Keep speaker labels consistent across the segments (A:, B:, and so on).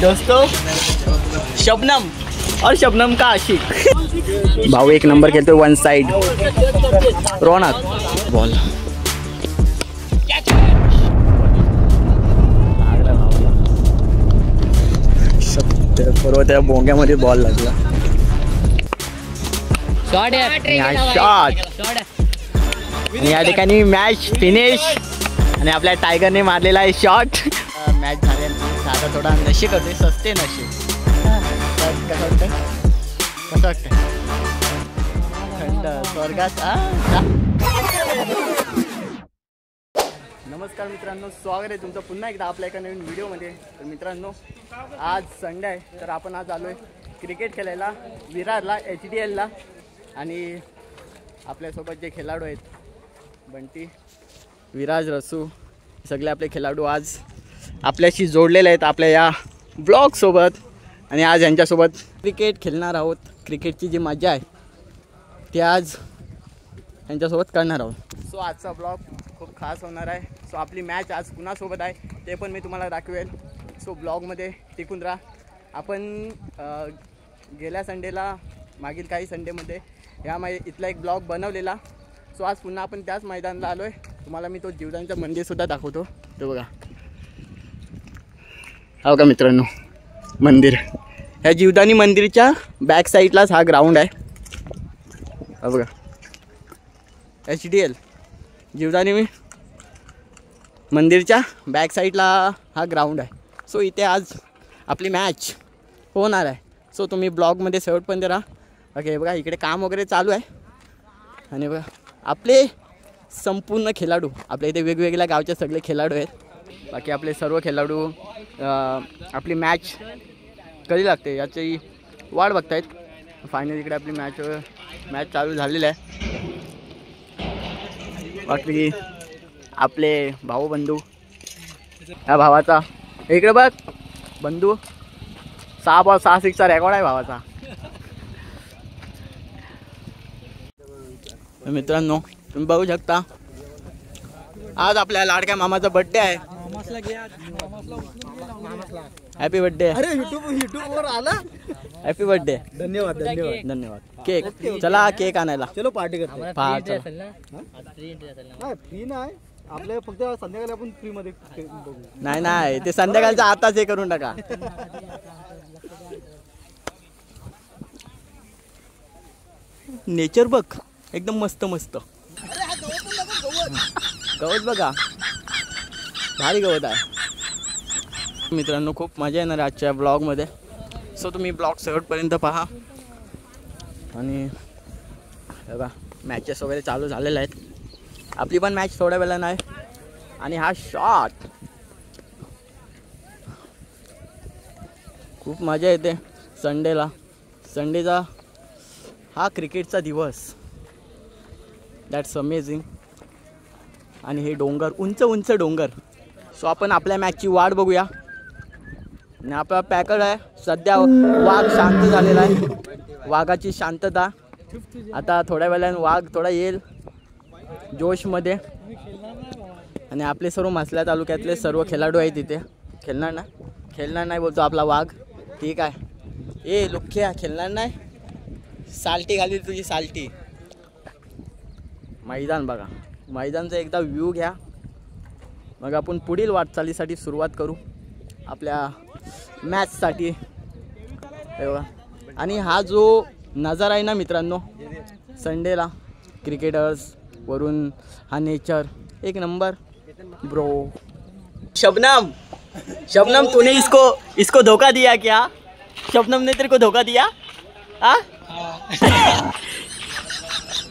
A: दोस्तों शबनम और शबनम का आशिक भाऊ एक नंबर खेलते वन साइड रौनक बॉल बरोबर त्या बोंग्यामध्ये बॉल लागला शॉट या ठिकाणी मॅच फिनिश आणि आपल्या टायगरने मारलेला आहे शॉट मॅच झाल्यानंतर आता थोडा नशीब होते सस्ते नशीब कसं वाटतं कसं वाटतं थंड स्वर्गात नमस्कार मित्रांनो स्वागत आहे तुमचं पुन्हा एकदा आपल्या एका नवीन व्हिडिओमध्ये तर मित्रांनो आज संडे आहे तर आपण आज आलो आहे क्रिकेट खेळायला विरारला HDLला आणि आपल्यासोबत जे खेळाडू आहेत बंटी विराज रसू सगळे आपले खेळाडू आज आपल्याशी जोडलेले आहेत आपल्या या ब्लॉगसोबत आणि आज यांच्यासोबत क्रिकेट खेळणार आहोत क्रिकेटची जी मजा आहे ती आज यांच्यासोबत करणार आहोत सो आजचा ब्लॉग खूप खास होणार आहे सो आपली मॅच आज कुणासोबत आहे ते पण मी तुम्हाला दाखवेल सो ब्लॉगमध्ये टिकून राहा आपण गेल्या संडेला मागील काही संडेमध्ये इथला एक ब्लॉग बनवलेला सो आज पुन्हा आपण त्याच मैदानाला आलो आहे तुम्हाला मी तो जीवदानीचं मंदिरसुद्धा दाखवतो ते बघा हो का मित्रांनो मंदिर ह्या जीवदानी मंदिरच्या बॅक साईडलाच हा ग्राउंड आहे हा बघा HDL जीवदानी मंदिरच्या बॅक साईडला हा ग्राउंड आहे सो इथे आज आपली मॅच होणार आहे सो तुम्ही ब्लॉगमध्ये शेवटपर्यंत राहा ओके बघा इकडे काम वगैरे चालू आहे आणि बघा आपले संपूर्ण खेळाडू आपल्या इथे वेगवेगळ्या गावचे सगळे खेळाडू आहेत बाकी आपले सर्व खेळाडू आपली मॅच कधी लागते याची वाट बघतायत फायनल इकडे आपली मॅच चालू झालेली आहे बाकी आपले भाऊ बंधू ह्या भावाचा इकडे बघ बंधू 6 बॉल 6 सिक्सचा रेकॉर्ड आहे भावाचा मित्रांनो तुम्ही बघू शकता आज आपल्या लाडक्या मामाचा बर्थडे आहे हॅपी बर्थडे अरे युट्यूबवर आला हॅपी बर्थडे धन्यवाद धन्यवाद धन्यवाद केक चला केक आणायला चलो पार्टी करतो फ्री नाही आपल्या फक्त संध्याकाळी आपण फ्री मध्ये नाही नाही ते संध्याकाळचं आताच हे करून टाका नेचर बघ एकदम मस्त मस्त गवत बघा भारी गवत आहे मित्रांनो खूप मजा येणार आजच्या ब्लॉगमध्ये सो तुम्ही ब्लॉग शेवटपर्यंत पहा आणि बघा मॅचेस वगैरे चालू झालेल्या आहेत आपली पण मॅच थोड्या वेळानं आहे आणि हा शॉट खूप मजा येते संडेचा हा क्रिकेटचा दिवस दॅट्स अमेझिंग आणि हे डोंगर उंच उंच डोंगर सो आपण आपल्या मॅचची वाट बघूया आणि आपला पॅकर आहे सध्या वाघ शांत झालेला आहे वाघाची शांतता आता थोड्या वेळाने वाघ थोडा येईल जोशमध्ये आणि आपले सर्व मसल्या तालुक्यातले सर्व खेळाडू आहेत तिथे खेळणार नाही बोलतो आपला वाघ ठीक आहे ए लुख्या खेळणार नाही साल्टी घाली तुझी साल्टी मैदान बघा मैदानचा एकदा व्ह्यू घ्या मग आपण पुढील वाटचालीसाठी सुरुवात करू आपल्या मॅचसाठी बघा आणि हा जो नजारा आहे ना मित्रांनो संडेला क्रिकेटर्स वरून हा नेचर एक नंबर ब्रो शबनम तूने इसको धोखा दिया क्या शबनम ने तेरे को धोखा दिया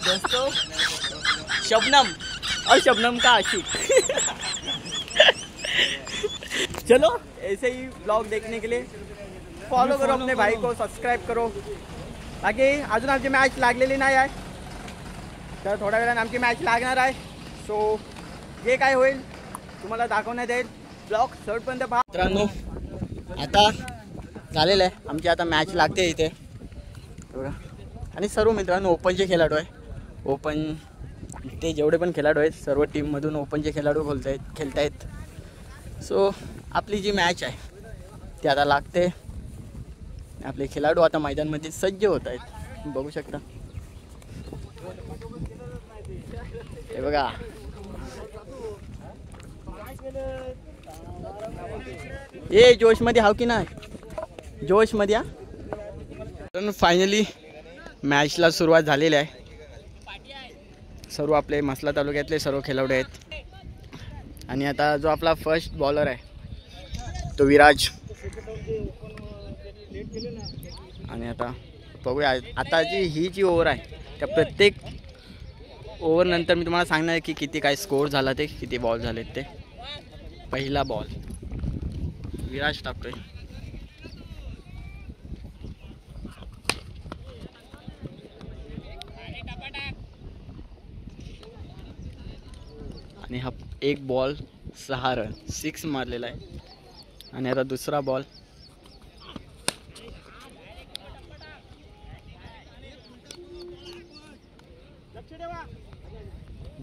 A: दोस्तों शबनम और शबनम का आशिक चलो ऐसे ही ब्लॉग देखने के लिए फॉलो करो अपने भाई को सब्सक्राइब करो बाकी अजून आमची मॅच लागलेली नाही आहे तर थोड्या वेळाने आमची मॅच लागणार आहे सो जे काय होईल तुम्हाला दाखवण्यात येईल ब्लॉग शेवटपर्यंत पहा मित्रांनो आता झालेलं आहे आमची आता मॅच लागते इथे बघा आणि सर्व मित्रांनो ओपनचे खेळाडू आहे ओपन ते जेवढे पण खेळाडू आहेत सर्व टीममधून ओपनचे खेळाडू खेळतायत सो आपली जी मॅच आहे ते आता लागते. आपले खेळाडू आता मैदानमध्ये सज्ज होत आहेत, बघू शकता. हे बघा, ए जोश मध्ये हाव की नाही, जोश मध्ये हा. तर फायनली मॅचला सुरुवात झालेली आहे. सर्व आपले म्हसला तालुक्यातले सर्व खेळाडू आहेत. आणि आता जो आपला फर्स्ट बॉलर आहे तो विराज. आणि आता बघूया आताची ही जी ओव्हर आहे त्या प्रत्येक ओव्हर नंतर मी तुम्हाला सांगणार आहे की किती काय स्कोअर झाला, ते किती बॉल झालेत ते. पहिला बॉल विराज टाकतोय. आणि हा एक बॉल 6 रन 6 मारलेला आहे. आणि आता दुसरा बॉल,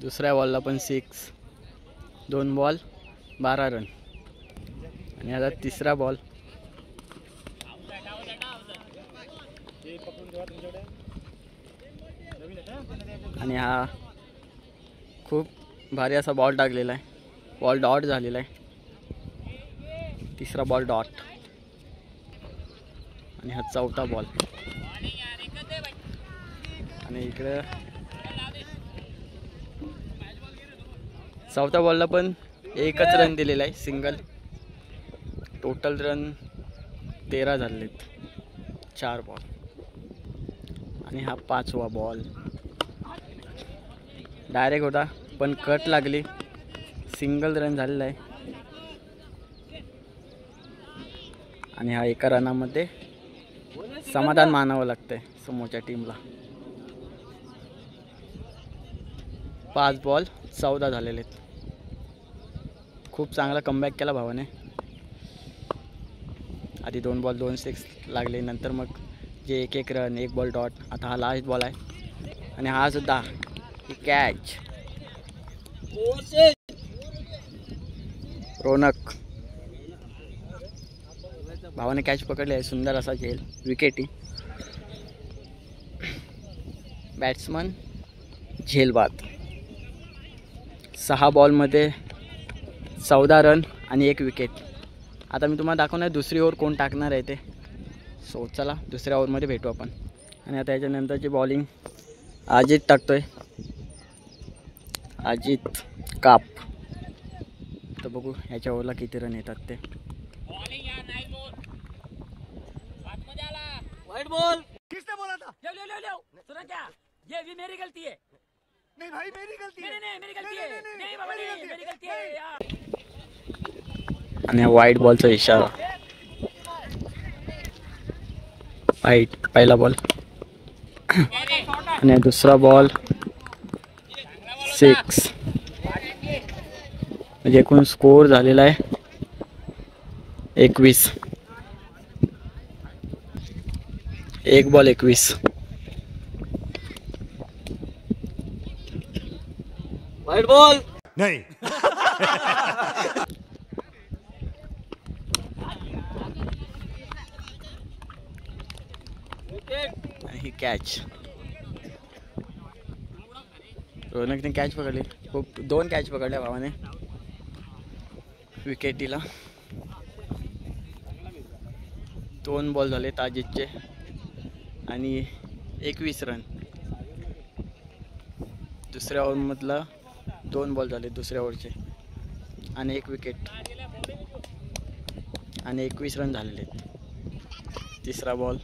A: दुसऱ्या बॉलला पण 6, 2 बॉल 12 रन. आणि आता तिसरा बॉल, आणि हा खूप भारी असा बॉल टाकलेला आहे. बॉल डॉट झालेला आहे. तिसरा बॉल डॉट. आणि हा चौथा बॉल. आणि इकडे चौथ्या बॉलला पण एकच रन दिलेला आहे, सिंगल. टोटल रन 13 झालेत, 4 बॉल. आणि हा 5वा बॉल डायरेक्ट होता पण कट लागली, सिंगल रन झालेला आहे. आणि हा एका रनामध्ये समाधान मानावं लागतंय समोरच्या टीमला. 5 बॉल 14 झालेले आहेत. खूप चांगला कमबॅक केला भावाने. आधी 2 बॉल 2 6 लागले, नंतर मग जे 1 रन 1 बॉल डॉट. आता हा लास्ट बॉल आहे आणि हा सुद्धा कॅच. रोनक भावाने कॅच पकडले आहे. सुंदर असा झेल, विकेटी. बॅट्समन झेलबाद. 6 बॉलमध्ये 14 रन आणि 1 विकेट. आता मी तुम्हाला दाखवणार दुसरी ओव्हर कोण टाकणार आहे ते. सो चला दुसऱ्या ओव्हरमध्ये भेटू आपण. आणि आता याच्यानंतरची बॉलिंग अजित टाकतोय, अजित काप. तर बघू ह्याच्या ओव्हरला किती रन येतात ते.
B: वाइट बॉल किसने बोला था? ले सुना क्या? ये भी मेरी गलती है. नहीं भाई मेरी गलती है. नहीं मेरी गलती है. नहीं बाबा नहीं मेरी गलती है यार.
A: आणि वाईट बॉलचा इशारा. वाईट पहिला बॉल. आणि दुसरा बॉल 6. म्हणजे एकूण स्कोअर झालेला आहे 21. 1 बॉल 21.
B: वाइट बॉल
C: नहीं.
A: ही कॅच. रोनकने कॅच पकडली. खूप 2 कॅच पकडल्या भावाने विकेटीला. 2 बॉल झाले अजितचे आणि 21 रन. दुसऱ्या ओव्हरमधला 2 बॉल झाले दुसऱ्या ओव्हरचे आणि 1 विकेट आणि 21 रन झालेले आहेत. तिसरा बॉल.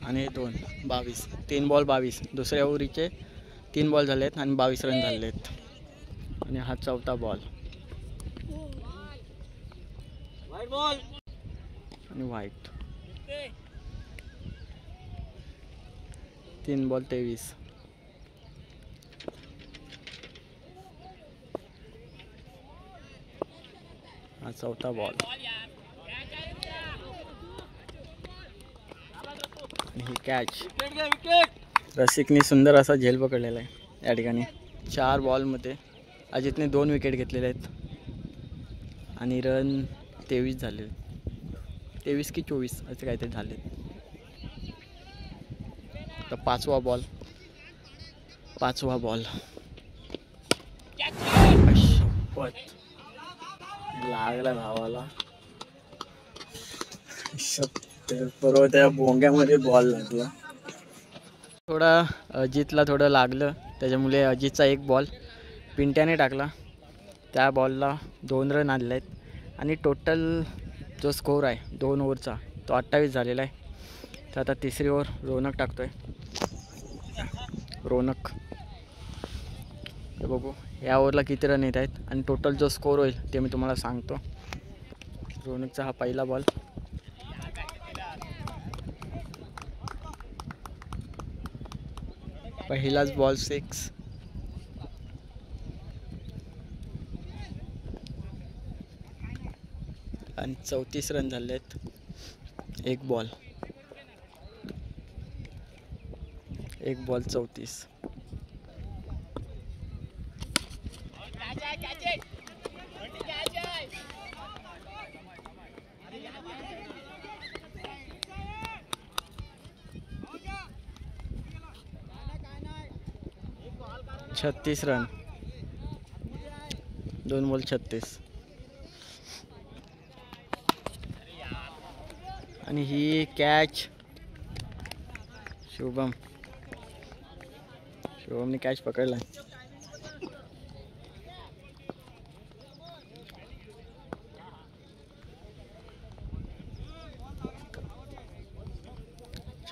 A: आणि 2 22. 3 बॉल 22. दुसऱ्या ओव्हरीचे 3 बॉल झालेत आणि 22 रन झालेले आहेत. आणि हा चौथा बॉल.
B: वाइट बॉल
A: आणि वाईट. 3 बॉल 23. हा चौथा बॉल. आणि ही कॅच. रसिकने सुंदर असा झेल पकडलेला आहे या ठिकाणी. 4 बॉलमध्ये अजितने 2 विकेट घेतलेले आहेत आणि रन 23 झाले. 23 की 24 असे काहीतरी झाले. तर 5वा बॉल लागला भावाला. बरोबर त्या भोंग्यामध्ये बॉल लागला. थोडा अजितला थोडं लागलं, त्याच्यामुळे अजितचा 1 बॉल पिंट्याने टाकला. त्या बॉलला 2 रन आलेले आहेत आणि टोटल जो स्कोर आहे 2 ओव्हरचा तो 28 झालेला आहे. तर आता 3री ओव्हर रोनक टाकतोय. रोनक हे बघू या ओव्हरला किती रन येत आहेत आणि टोटल जो स्कोर होईल ते मी तुम्हाला सांगतो. रोनकचा हा पहिला बॉल. पहिलाच बॉल 6. आणि 34 रन झाले आहेत. 1 बॉल 34. छत्तीस रन 2 बॉल 36. आणि ही कॅच शुभमने कॅच पकडला.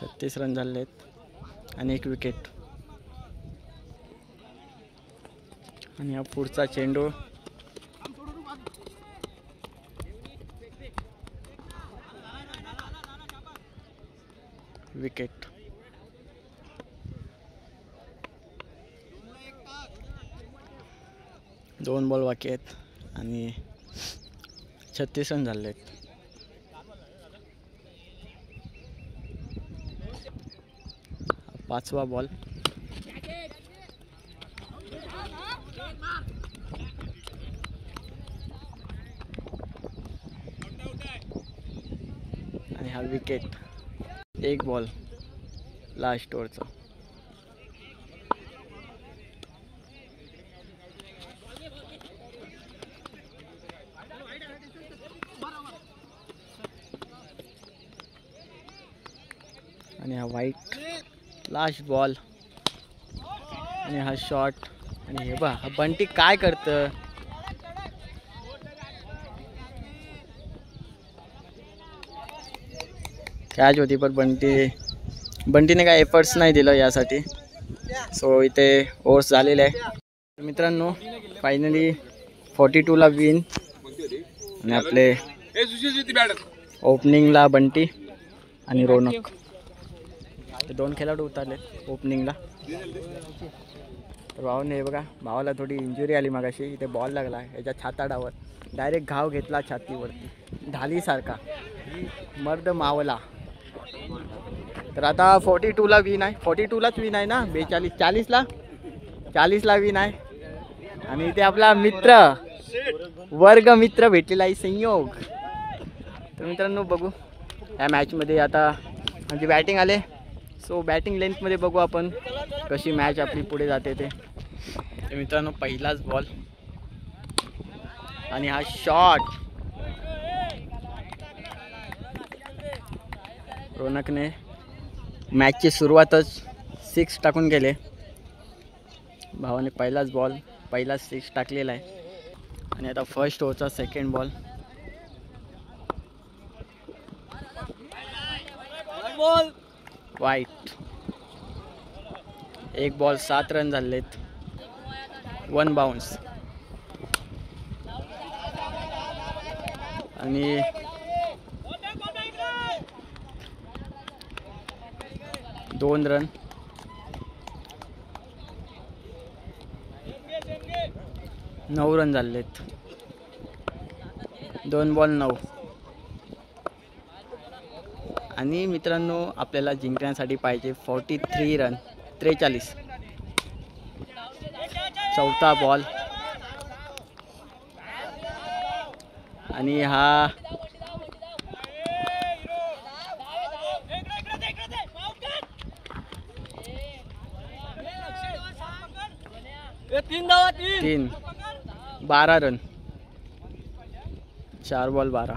A: छत्तीस रन झाले आहेत आणि 1 विकेट. आणि हा पुढचा चेंडू विकेट. दोन बॉल बाकी आहेत आणि 36 रन झाले आहेत. पाचवा बॉल आणि हा विकेट. 1 ball last ओव्हरचा. आणि हा वाईट लास्ट बॉल आणि हा शॉट. आणि हे बा हा बंटी काय करतं. कॅच होती पण बंटीने काय एफर्ट्स नाही दिलं यासाठी. सो इथे ओव्हर्स झालेले आहे मित्रांनो. फायनली 42 ला विन. आणि आपले ओपनिंगला बंटी आणि रोनक ते 2 खेळाडू उतरले ओपनिंगला. तर भावाने हे बघा भावाला थोडी इंजुरी आली मगाशी. इथे बॉल लागला याच्या छाताडावर. डायरेक्ट घाव घेतला छातीवरती ढालीसारखा. मर्द मावला. तर आता 42 ला विन आहे. 42 लाच विन आहे ना. 40 ला विन आहे. आणि इथे आपला मित्र वर्ग मित्र भेटलेला आहे संयोग. तर मित्रांनो बघू या मॅचमध्ये आता आमची बॅटिंग आले. सो बॅटिंग लेंथमध्ये बघू आपण कशी मॅच आपली पुढे जाते ते. मित्रांनो पहिलाच बॉल आणि हा शॉट. रोनकने मॅचची सुरुवातच 6 टाकून गेले. भावाने पहिलाच बॉल पहिलाच 6 टाकलेला आहे. आणि आता फर्स्ट ओव्हरचा second ball. Wide. 1 ball 7 run झालेत. 1 बाउन्स. आणि 2 रन. 9 रन झालेत. 2 बॉल 9. आणि मित्रांनो आपल्याला जिंकण्यासाठी पाहिजे 43 रन 43. चौथा बॉल आणि हा तीन 12 रन. 4 बॉल 12.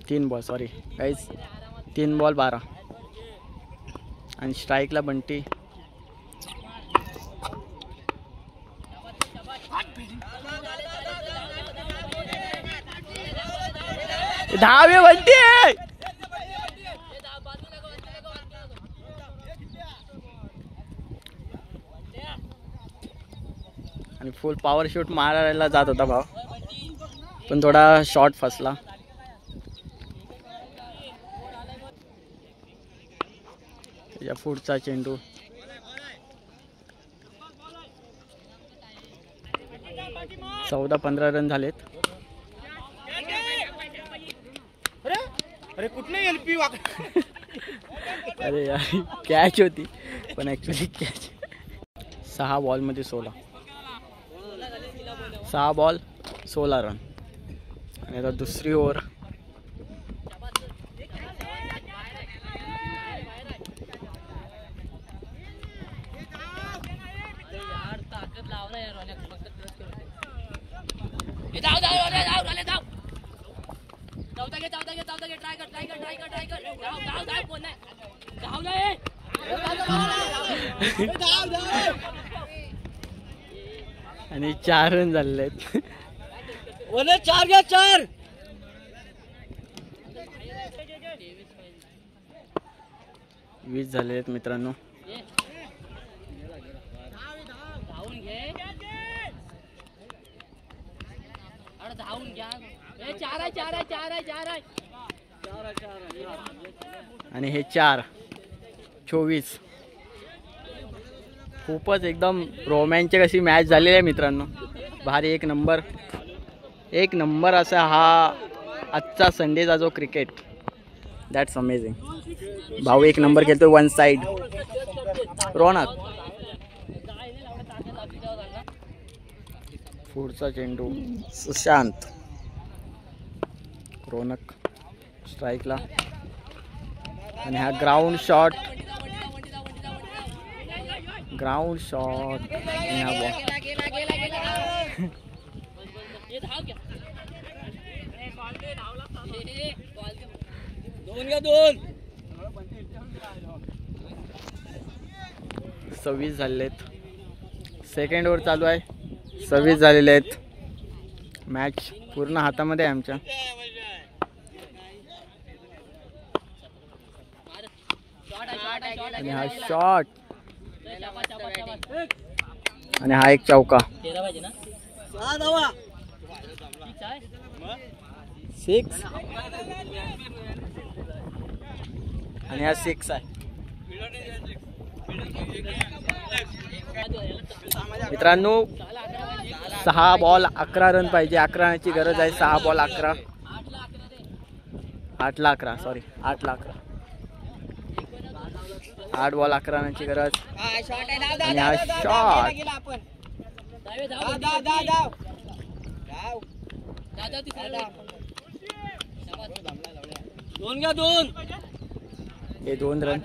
A: 3 बॉल सॉरी काहीच 3 बॉल 12. आणि स्ट्राईकला बंटी. धावे बंटी आणि फुल पॉवर शूट मारायला जात होता भाव, पण थोडा शॉट फसला. त्याच्या पुढचा चेंडू 14-15 रन झालेत.
C: अरे कुठले एलपी
A: अरे यार कॅच होती पण ॲक्च्युली कॅच. 6 बॉलमध्ये 16. 6 ball 16 run. आणि आता दुसरी ओव्हर. आणि 4 रन झालेले आहेत.
C: 4
A: 20 झाले आहेत मित्रांनो. आणि हे 4 24. खूपच एकदम रोमॅन्टिक अशी मॅच झालेली आहे मित्रांनो. भारी एक नंबर असा हा आजचा संडेचा जो क्रिकेट. That's amazing. भाऊ 1 नंबर खेळतो वन साइड. रोनक पुढचा चेंडू सुशांत. रोनक स्ट्राईकला आणि हा ग्राउंड शॉट आणि हा बॉल.
C: दोन
A: 26 झालेले आहेत. सेकंड ओव्हर चालू आहे. 26 झालेले आहेत. मॅच पूर्ण हातामध्ये आहे आमच्या. आणि हा शॉट आणि हा एक चौका. 6 आणि हा 6 आहे मित्रांनो. 6 बॉल 11 रन पाहिजे. 11 रनची गरज आहे. 6 बॉल 11. 8 ला 11 सॉरी 8 ला 11. 8 बॉल 11 रनची गरज. आणि हा शॉट हे 2 रन.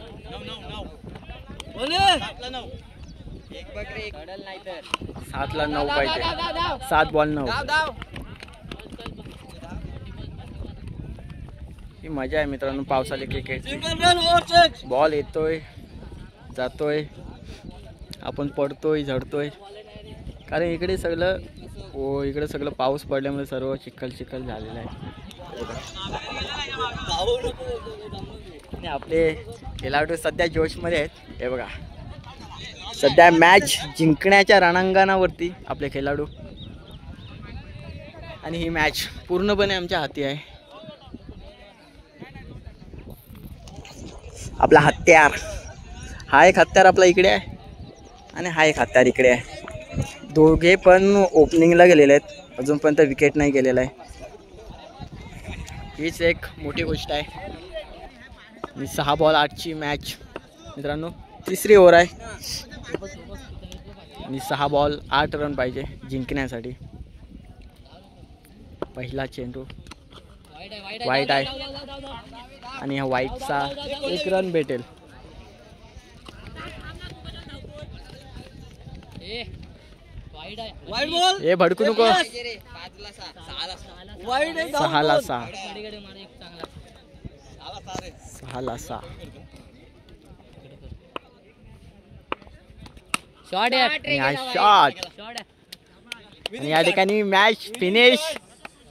A: 7 ला 9 पाहिजे. 7 बॉल 9. ही मजा आहे मित्रांनो पावसाळी क्रिकेट. बॉल येतोय जातोय, आपण पडतोय झडतोय. कारण इकडे सगळं पाऊस पडल्यामुळे सर्व चिखल झालेला आहे. आणि आपले खेळाडू सध्या जोशमध्ये आहेत. हे बघा सध्या मॅच जिंकण्याच्या रणांगणावरती आपले खेळाडू. आणि ही मॅच पूर्णपणे आमच्या हाती आहे. आपला हत्यार हा एक हत्यार आपला इकडे आहे आणि हा एक हत्यार इकडे आहे. दोघे पण ओपनिंगला गेलेले आहेत. अजूनपर्यंत विकेट नाही गेलेला आहे. हीच एक मोठी गोष्ट आहे. आणि 6 बॉल 8ची मॅच मित्रांनो. तिसरी ओव्हर आहे आणि 6 बॉल 8 रन पाहिजे जिंकण्यासाठी. पहिला चेंडू वाईट आहे आणि ह्या वाईटचा 1 रन भेटेल. हे भडकू नको. 6ला 6. 6ला 6.
B: शॉट
A: आणि या ठिकाणी मॅच फिनिश.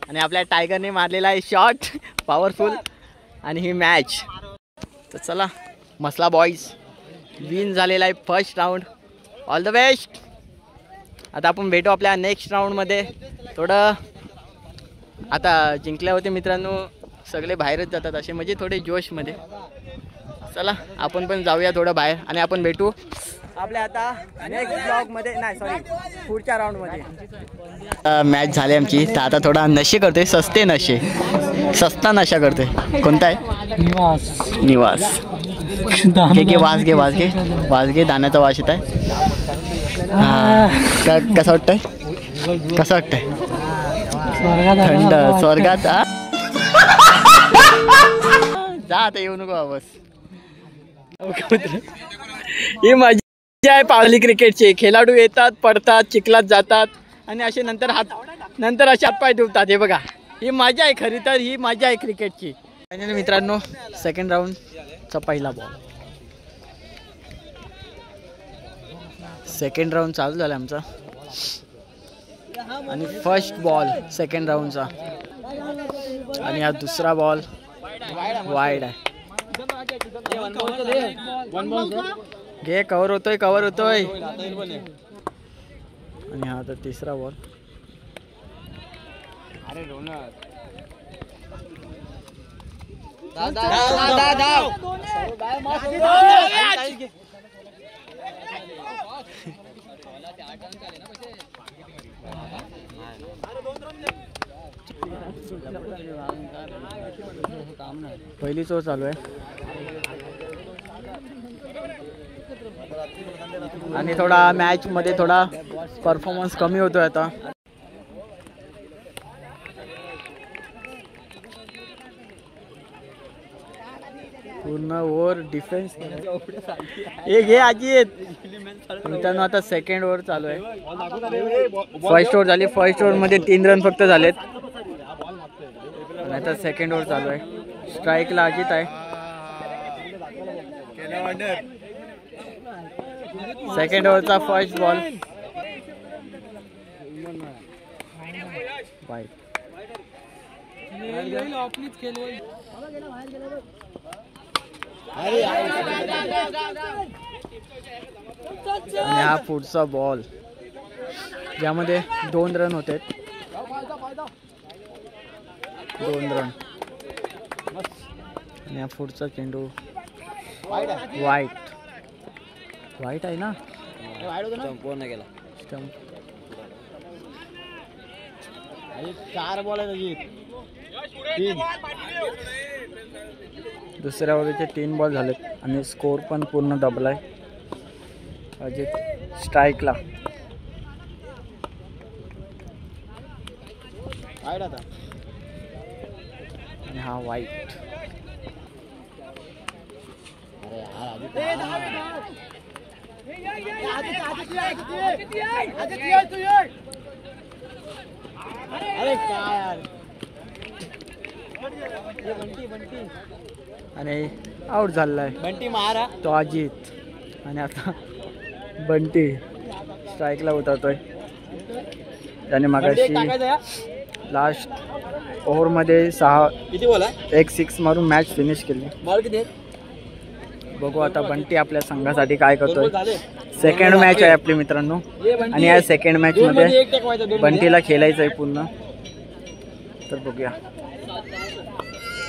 A: आणि आपल्या टायगरने मारलेला आहे शॉट पॉवरफुल. आणि ही मॅच तर चला मसला बॉईज विन झालेला आहे first round. All the best. आता आपण भेटू आपल्या नेक्स्ट राऊंडमध्ये. थोडं आता जिंकल्या होते मित्रांनो सगळे बाहेरच जातात असे म्हणजे थोडे जोशमध्ये. चला आपण पण जाऊया थोडं बाहेर आणि आपण भेटू आपल्या आता नेक्स्ट ब्लॉगमध्ये. नाही सॉरी पुढच्या राऊंडमध्ये. मॅच झाली आमची तर आता थोडा नशे करतोय. सस्ता नशा करतोय. कोणता आहे? निवास. घे वास घे दाण्याचा वास येत आहे. कसं वाटतंय? थंड स्वर्गात. जा आता येऊ नको बस. ही मजा आहे पावली क्रिकेटची. खेळाडू येतात पडतात चिखलात जातात आणि असे नंतर असे हातपाय धुवतात. हे बघा ही मजा आहे. खरी तर ही मजा आहे क्रिकेटची. मित्रांनो सेकंड राऊंडचा पहिला बॉल. सेकंड राऊंड चालू झाला आमचा आणि फर्स्ट बॉल सेकंड राऊंडचा. आणि हा दुसरा बॉल वाईड आहे. घे कव्हर होतोय. आणि हा तर तिसरा बॉल. पहिलीच ओव्हर चालू आहे आणि थोडा मॅच मध्ये थोडा परफॉर्मन्स कमी होतोय आता. पूर्ण ओव्हर डिफेन्स. हे घे अजित. मित्रांनो आता सेकंड ओव्हर चालू आहे. फर्स्ट ओव्हर झाली. फर्स्ट ओव्हर मध्ये 3 रन फक्त झालेत. आता सेकंड ओव्हर चालू आहे. स्ट्राईकला अजित आहे. सेकंड ओव्हरचा फर्स्ट बॉल वाईट. आणि हा पुढचा बॉल ज्यामध्ये 2 रन होते. 2 रन. आणि हा पुढचा चेंडू वाईट आहे ना. स्टंप. 4 बॉल आहेत. दुसऱ्या ओव्हरचे 3 बॉल झालेत आणि स्कोर पण पूर्ण दबलाय. अजित स्ट्राईकला. आणि हा वाईट. आणि आउट झालाय बंटी मारा तो अजित. आणि आता बंटी स्ट्राईकला उतरतोय. त्याने मागाशी लास्ट ओव्हरमध्ये 1 6 मारून मॅच फिनिश केली. बघू आता बंटी आपल्या संघासाठी काय करतोय. सेकंड मॅच आहे आपली मित्रांनो आणि या सेकंड मॅच मध्ये बंटीला खेळायचं आहे पूर्ण. तर बघूया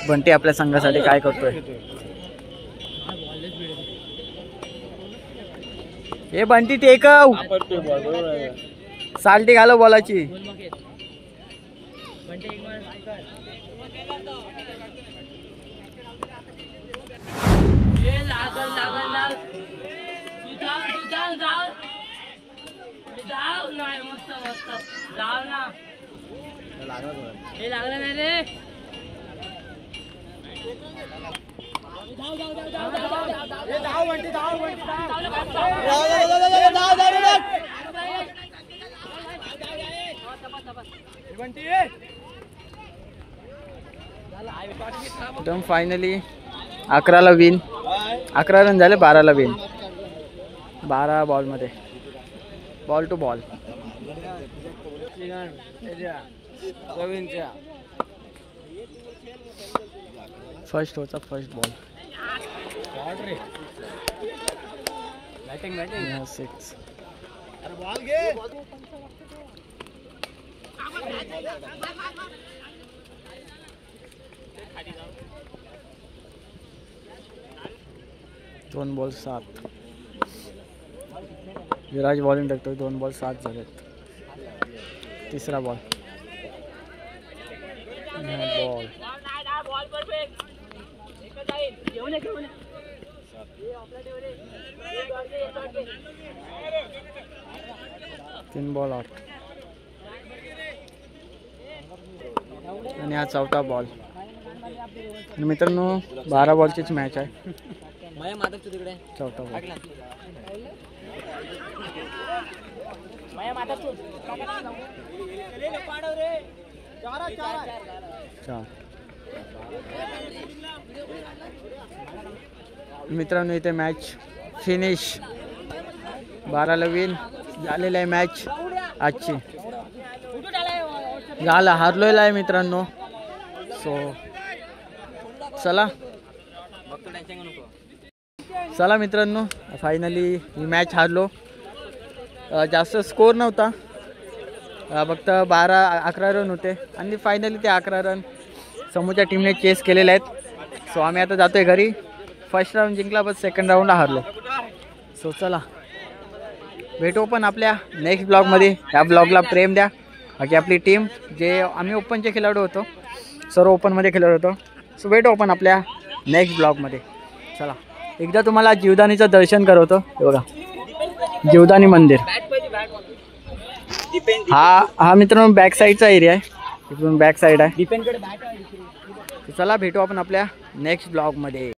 A: बंटी आपल्या संघासाठी काय करतोय. हे बंटी टेकव. साल्टी घालव बॉलाची.
B: लागलं नाही रे.
A: एकदम फायनली 11ला विन. 11 रन झाले, 12ला विन. 12 बॉलमध्ये, बॉल टू बॉल. फर्स्ट होता, फर्स्ट बॉल. बॅटिंग 6. दोन बॉल 7. विराज बॉलिंग टाकतो. 2 बॉल 7 झालेत. तिसरा बॉल. Ball 3 ball 8. आणि हा चौथा बॉल. मित्रांनो 12 बॉलचीच मॅच आहे. चौथा बॉल. मित्रांनो इथे मॅच फिनिश. 12ला विन झालेला आहे मॅच आजची. झाला, हारलोय आहे मित्रांनो. सो चला मित्रांनो, फायनली ही मॅच हारलो. जास्त स्कोर नव्हता, फक्त 12-11 रन होते आणि फायनली ते 11 रन समोरच्या टीमने चेस केलेले आहेत. सो आम्ही आता जातोय घरी. फर्स्ट राऊंड जिंकला, पण सेकंड राऊंडला हारलो. सो चला भेटू पण आपल्या नेक्स्ट ब्लॉगमध्ये. या ब्लॉगला प्रेम द्या. बाकी आपली टीम जे आम्ही ओपनचे खेळाडू होतो, सर्व ओपनमध्ये खेळत होतो. सो भेटू आपण आपल्या नेक्स्ट ब्लॉगमध्ये. चला एकदा तुम्हाला जीवदानीचं दर्शन करवतो. बघा जीवदानी मंदिर. हा मित्रांनो बॅक साईडचा एरिया आहे. इकडून बॅक साईड आहे. चला भेटू आपण आपल्या नेक्स्ट ब्लॉगमध्ये.